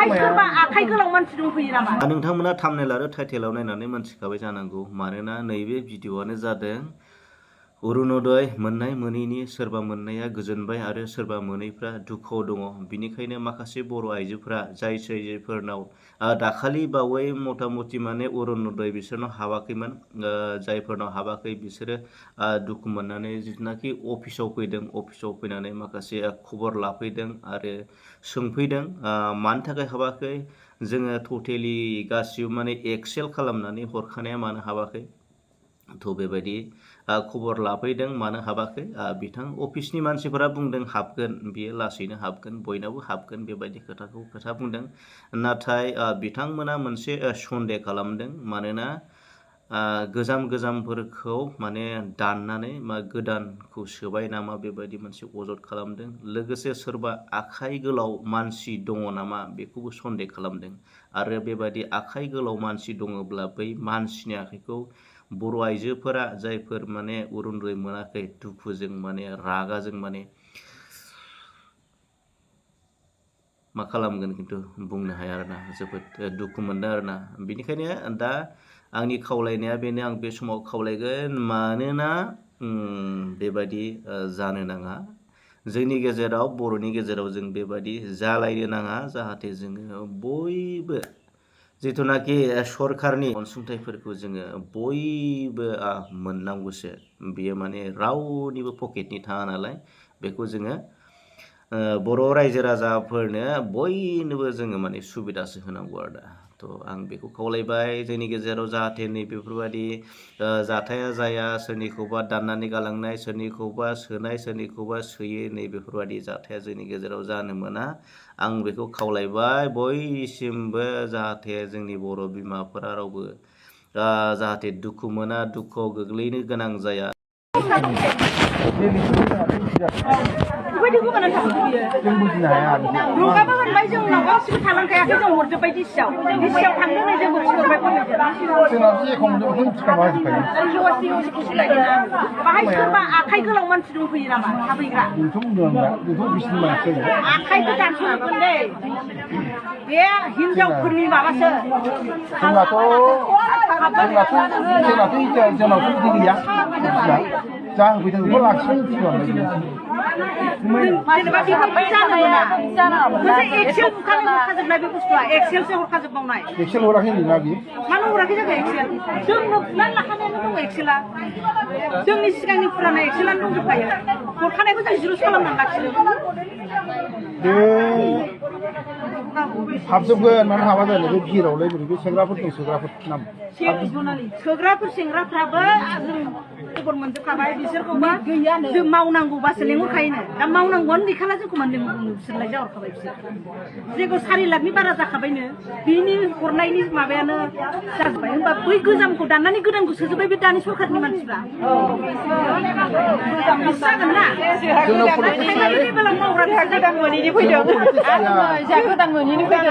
बाहाय सोरबा आखाइ गोलाव मानसि दंफैयो नामा नोंथांमोना थाम्बनेल आरो टाइटेलाव नायनानै मोनथिखाबाय जानांगौ मानोना नैबे भिडिअआनो जादों अरुणोदय मोननाय मोनैनि सोरबा मोननाया गोजोनबाय आरो सोरबा मोनैफ्रा दुखुआव दङ बिनिखायनो माखासे बर' आइजोफोरा जायफोरनाव दाखालि बावै मथा मथि माने अरुणोदय बिसोरनाव हाबाखैमोन जायफोरनाव हाबाखै बिसोरो दुखु मोननानै जिथुनाखि अफिसाव फैदों अफिसाव फैनानै माखासे खबर लाफैदों आरो सोंफैदों मानि थाखाय हाबाखै जोङो टटेलि गासिबो माने एक्सेल खालामनानै हरखानाया मानो हाबाखै थ' बेबायदि खबर लाफैदों मानो हाबाखै बिथां अफिसनि मानसिफोरा बुंदों हाबगोन बियो लासैनो हाबगोन बयनावबो हाबगोन बेबायदि खोथा बुंदों नाथाय बिथांमोना मोनसे सन्देह खालामदों मानोना गोजामफोरखौ माने दाननानै गोदानखौ सोबाय नामा बेबायदि मोनसे अजद खालामदों लोगोसे सोरबा आखाइ गोलाव मानसि दङ नामा बेखौबो सन्देह खालामदों आरो बेबायदि आखाइ गोलाव मानसि दङब्ला बै मानसिनि आखाइखौ बर' आइजोफोरा जायफोर माने अरुणोदय मोनाखै दुखुजों माने रागाजों माने मा खालामगोन खिन्थु बुंनो हाया आरोना जोबोद दुखु मोनदों आरोना बेनिखायनो दा आंनि खावलायनाया बेनो आं बे समाव खावलायगोन मानोना बेबायदि जानो नाङा जोंनि गेजेराव बर'नि गेजेराव जों बेबायदि जालायनो नाङा जाहाथे जोङो बयबो जिथुनाखि सरकारनि अनसुंथाइफोरखौ जोङो बयबो मोननांगौसो बियो माने रावनिबो पकेटनि थाङा नालाय बेखौ जोङो बर' रायजो राजाफोरनो बयनोबो जोङो माने सुबिदासो होनांगौ आरो दा थ' आं बेखौ खावलायबाय जोंनि गेजेराव जाहाथे नैबेफोरबायदि जाथाया जाया सोरनिखौबा दाननानै गालांनाय सोरनिखौबा सोनाय सोरनिखौबा सोयो नैबेफोरबायदि जाथाया जोंनि गेजेराव जानो मोना आं बेखौ खावलायबाय बयसिमबो जाहाथे जोंनि बर' बिमाफोरा रावबो जाहाथे दुखु मोना दुखुआव गोग्लैनो गोनां जाया बेबायदि गोबानानै थांदों बियो जों बुजिनो हाया रंगाबो होनबाय जोंनाव गासिबो थालांखायाखै जों हरजोब्बाय दिसियाव थांदों नै जोंबो थिहरबाय जोंनाव एखम जों थिखांबा बाहाय सोरबा आखाइ गोलाव मानसि दंफैयो नामा थाबैग्रा आखाइखौ दानस'जोबगोन दै बे हिनजावफोरनि माबासो जोंनाथ' बिदि गैया जा होफैदों बेखौ लाखिनो जेनेबा बेफोरबायदि जानो मोना एक्सेल हरखाजोबनाय बे बुस्थुआ एक्सेलसो हरखाजोबबावनाय एक्सेल हराखै नोंना बियो मानो हराखै जाखो एक्सेल जोंनो फुनानै लाखानायानो दङ एक्सेला जोंनि सिगांनि फुराना एक्सेलानो दंजोबखायो हरखानायखौ जों जिर'सो खालामनानै लाखिदों हाबजोबगोन मानो हाबा जानो बे गिरावलाय बोरै बे सेंग्राफोर दं सोग्राफोर नाम सोग्राफोर सेंग्राफ्राबो जों खबर मोनजोबखाबाय बिसोरखौबा जों मावनांगौबासो लेंहरखायोनो दा मावनांगौआनो गैखाला जोंखौ मानो लेंहरनो बिसोरलाय जाहरखाबाय बिसोर जेखौ 4 लाखनि बारा जाखाबायनो बिनि हरनायनि माबायानो जाजोब्बाय होनबा बै गोजामखौ दाननानै गोदानखौ सोजोब्बाय बे दानि सरकारनि मानसिफ्रा जागोन ना गोदान मोनैनि फैदों गोदान मोनैनि फैदों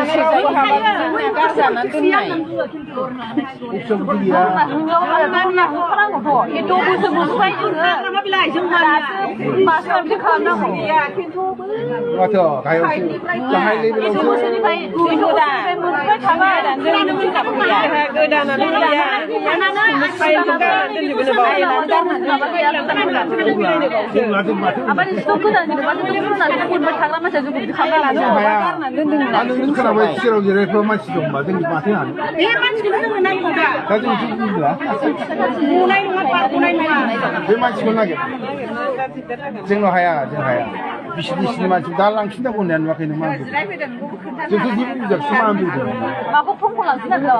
खोनाबाय सेराव जिरायग्रा मानसि दं होनबा जोंनि माथो हानो बे मानसिखौनो जोङो नागिरदों दा जों बुजिला गनाय नङा गनाय नङा बे मानसिखौ नागिर जोंनाव हाया जों हाया बिसिनि मानसि दा लांफिननांगौ होननाया नुवाखै नों मा जोंथ' जेबो बुजाबसो मा बुंदों माखौ फनखौ लांफिननांगौ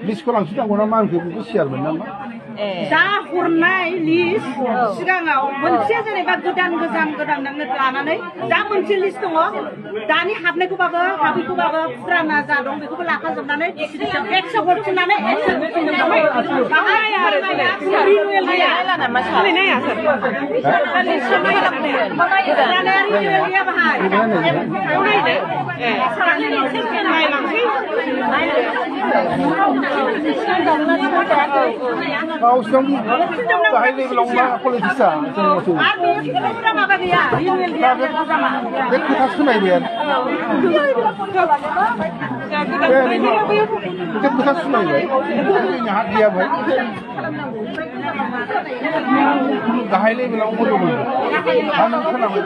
लिस्टखौ लांफिननांगौ ना मा होनखो बेखौ सियारमोन नामा दा हरनाय लिस्ट सिगाङाव मोनसे जेनेबा गोदान लानानै दा मोनसे लिस्ट दङ दानि हाबनायखौबाबो हाबैखौबाबो फुराना जा दं बेखौबो लाफाजोबनानै एक्स हरफिननानै गावसोरनि गाहाय लेभेलाव मा पलिटिक्सआ जों माबा गैया बे खोथा सोलायबाय आरो बे खोथा सोलायबाय जोंनि हात गैया भाई गाहाय लेभेलाव मदद मोनो दा नों खोनाबाय